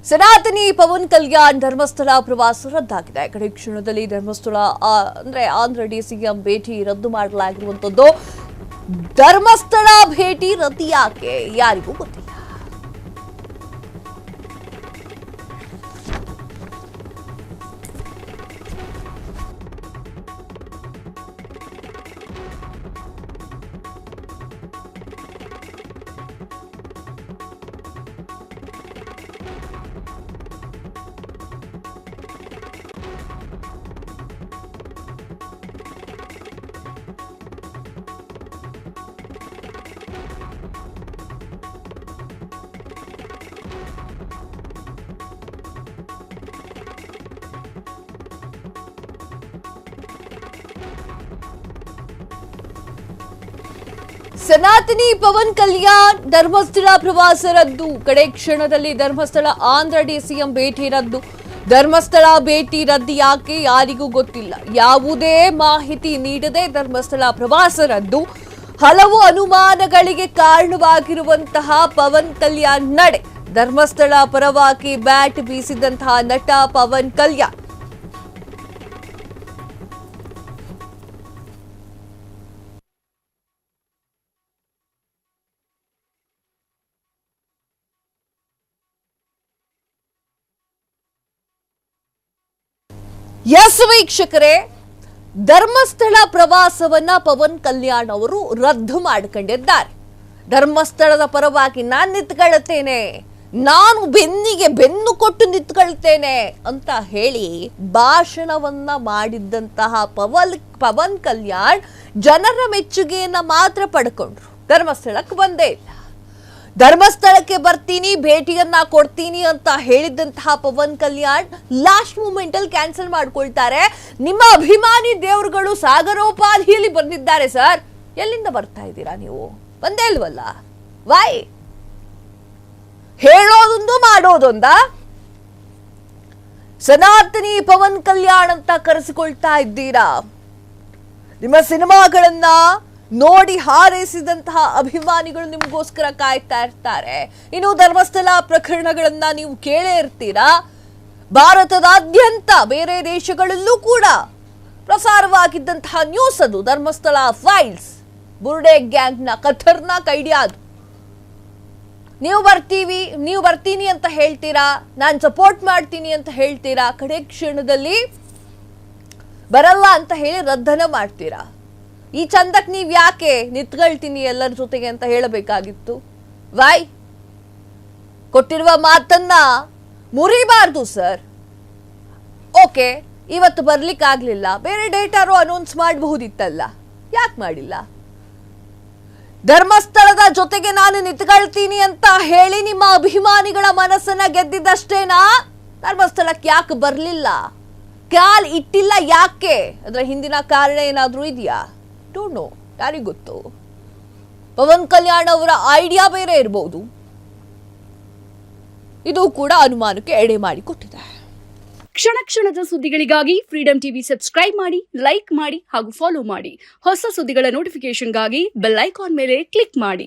ಸನಾತನಿ ಪವನ್ ಕಲ್ಯಾಣ್ ಧರ್ಮಸ್ಥಳ ಪ್ರವಾಸ ರದ್ದಾಗಿದೆ. ಕಡೆ ಕ್ಷಣದಲ್ಲಿ ಧರ್ಮಸ್ಥಳ ಅಂದ್ರೆ ಆಂಧ್ರ ಡಿಸಿಎಂ ಭೇಟಿ ರದ್ದು ಮಾಡಲಾಗಿರುವಂತದ್ದು. ಧರ್ಮಸ್ಥಳ ಭೇಟಿ ರದ್ದು ಯಾಕೆ ಯಾರಿಗೂ ಗೊತ್ತಿಲ್ಲ. ಸನಾತನಿ ಪವನ್ ಕಲ್ಯಾಣ್ ಧರ್ಮಸ್ಥಳ ಪ್ರವಾಸ ರದ್ದು. ಕಡೆ ಕ್ಷಣದಲ್ಲಿ ಧರ್ಮಸ್ಥಳ ಆಂಧ್ರ ಡಿಸಿಎಂ ಭೇಟಿ ರದ್ದು. ಧರ್ಮಸ್ಥಳ ಭೇಟಿ ರದ್ದು ಯಾಕೆ ಯಾರಿಗೂ ಗೊತ್ತಿಲ್ಲ. ಯಾವುದೇ ಮಾಹಿತಿ ನೀಡದೆ ಧರ್ಮಸ್ಥಳ ಪ್ರವಾಸ ರದ್ದು. ಹಲವು ಅನುಮಾನಗಳಿಗೆ ಕಾರಣವಾಗಿರುವಂತಹ ಪವನ್ ಕಲ್ಯಾಣ್ ನಡೆ. ಧರ್ಮಸ್ಥಳ ಪರವಾಗಿ ಬ್ಯಾಟ್ ಬೀಸಿದಂತಹ ನಟ ಪವನ್ ಕಲ್ಯಾಣ್ ಎಸ್ ವೀಕ್ಷಕರೇ, ಧರ್ಮಸ್ಥಳ ಪ್ರವಾಸವನ್ನ ಪವನ್ ಕಲ್ಯಾಣ್ ಅವರು ರದ್ದು ಮಾಡಿಕೊಂಡಿದ್ದಾರೆ. ಧರ್ಮಸ್ಥಳದ ಪರವಾಗಿ ನಾನು ನಿಂತ್ಕೊಳ್ತೇನೆ, ನಾನು ಬೆನ್ನಿಗೆ ಬೆನ್ನು ಕೊಟ್ಟು ನಿಂತ್ಕೊಳ್ತೇನೆ ಅಂತ ಹೇಳಿ ಭಾಷಣವನ್ನ ಮಾಡಿದ್ದಂತಹ ಪವನ್ ಕಲ್ಯಾಣ್ ಜನರ ಮೆಚ್ಚುಗೆಯನ್ನ ಮಾತ್ರ ಪಡ್ಕೊಂಡ್ರು. ಧರ್ಮಸ್ಥಳಕ್ಕೆ ಬಂದೇ ಇಲ್ಲ. ಧರ್ಮಸ್ಥಳಕ್ಕೆ ಬರ್ತೀನಿ, ಭೇಟಿಯನ್ನ ಕೊಡ್ತೀನಿ ಅಂತ ಹೇಳಿದಂತಹ ಪವನ್ ಕಲ್ಯಾಣ್ ಲಾಸ್ಟ್ ಮೂಮೆಂಟ್ ಅಲ್ಲಿ ಕ್ಯಾನ್ಸಲ್ ಮಾಡ್ಕೊಳ್ತಾರೆ. ನಿಮ್ಮ ಅಭಿಮಾನಿ ದೇವರುಗಳು ಸಾಗರೋಪಾದಿಯಲ್ಲಿ ಬಂದಿದ್ದಾರೆ ಸರ್, ಎಲ್ಲಿಂದ ಬರ್ತಾ ಇದ್ದೀರಾ ನೀವು? ಬಂದೇ ಇಲ್ವಲ್ಲ, ವೈ? ಹೇಳೋದೊಂದು ಮಾಡೋದೊಂದ? ಸನಾತನಿ ಪವನ್ ಕಲ್ಯಾಣ್ ಅಂತ ಕರೆಸಿಕೊಳ್ತಾ ಇದ್ದೀರಾ. ನಿಮ್ಮ ಸಿನಿಮಾಗಳನ್ನ ನೋಡಿ ಹಾರೈಸಿದಂತಹ ಅಭಿಮಾನಿಗಳು ನಿಮಗೋಸ್ಕರ ಕಾಯ್ತಾ ಇರ್ತಾರೆ. ಇನ್ನು ಧರ್ಮಸ್ಥಳ ಪ್ರಕರಣಗಳನ್ನ ನೀವು ಕೇಳೇ ಇರ್ತೀರಾ. ಭಾರತದಾದ್ಯಂತ ಬೇರೆ ದೇಶಗಳಲ್ಲೂ ಕೂಡ ಪ್ರಸಾರವಾಗಿದ್ದಂತಹ ನ್ಯೂಸ್ ಅದು. ಧರ್ಮಸ್ಥಳ ಫೈಲ್ಸ್, ಬುರ್ಡೆ ಗ್ಯಾಂಗ್ನ ಖತರ್ನಾಕ್ ಐಡಿಯಾ ಅದು. ನೀವು ಬರ್ತೀನಿ ಅಂತ ಹೇಳ್ತೀರಾ, ನಾನು ಸಪೋರ್ಟ್ ಮಾಡ್ತೀನಿ ಅಂತ ಹೇಳ್ತೀರಾ, ಕಡೆ ಕ್ಷಣದಲ್ಲಿ ಬರಲ್ಲ ಅಂತ ಹೇಳಿ ರದ್ದನ ಮಾಡ್ತೀರಾ. ಈ ಚಂದಕ್ ನೀವ್ ಯಾಕೆ ನಿಂತ್ಕೊಳ್ತೀನಿ ಎಲ್ಲರ ಜೊತೆಗೆ ಅಂತ ಹೇಳಬೇಕಾಗಿತ್ತು? ವೈ? ಕೊಟ್ಟಿರುವ ಮಾತನ್ನ ಮುರಿಬಾರ್ದು ಸರ್. ಓಕೆ, ಇವತ್ತು ಬರ್ಲಿಕ್ಕಾಗ್ಲಿಲ್ಲ, ಬೇರೆ ಡೇಟಾರು ಅನೌನ್ಸ್ ಮಾಡಬಹುದಿತ್ತಲ್ಲ, ಯಾಕೆ ಮಾಡಿಲ್ಲ? ಧರ್ಮಸ್ಥಳದ ಜೊತೆಗೆ ನಾನು ನಿಂತ್ಕೊಳ್ತೀನಿ ಅಂತ ಹೇಳಿ ನಿಮ್ಮ ಅಭಿಮಾನಿಗಳ ಮನಸ್ಸನ್ನ ಗೆದ್ದಿದ್ದಷ್ಟೇನಾ? ಧರ್ಮಸ್ಥಳಕ್ಕೆ ಯಾಕೆ ಬರ್ಲಿಲ್ಲ, ಕಾಲ್ ಇಟ್ಟಿಲ್ಲ ಯಾಕೆ? ಅದರ ಹಿಂದಿನ ಕಾರಣ ಏನಾದ್ರೂ ಇದೆಯಾ? ಡೋಂಟ್ ನೋ, ಯಾರಿಗೂ ಗೊತ್ತು. ಪವನ್ ಕಲ್ಯಾಣ್ ಅವರ ಐಡಿಯಾ ಬೇರೆ ಇರಬಹುದು. ಇದು ಕೂಡ ಅನುಮಾನಕ್ಕೆ ಎಡೆ ಮಾಡಿ ಕೊಟ್ಟಿದೆ. ಕ್ಷಣ ಕ್ಷಣದ ಸುದ್ದಿಗಳಿಗಾಗಿ ಫ್ರೀಡಂ ಟಿವಿ ಸಬ್ಸ್ಕ್ರೈಬ್ ಮಾಡಿ, ಲೈಕ್ ಮಾಡಿ ಹಾಗೂ ಫಾಲೋ ಮಾಡಿ. ಹೊಸ ಸುದ್ದಿಗಳ ನೋಟಿಫಿಕೇಶನ್ಗಾಗಿ ಬೆಲ್ ಐಕಾನ್ ಮೇಲೆ ಕ್ಲಿಕ್ ಮಾಡಿ.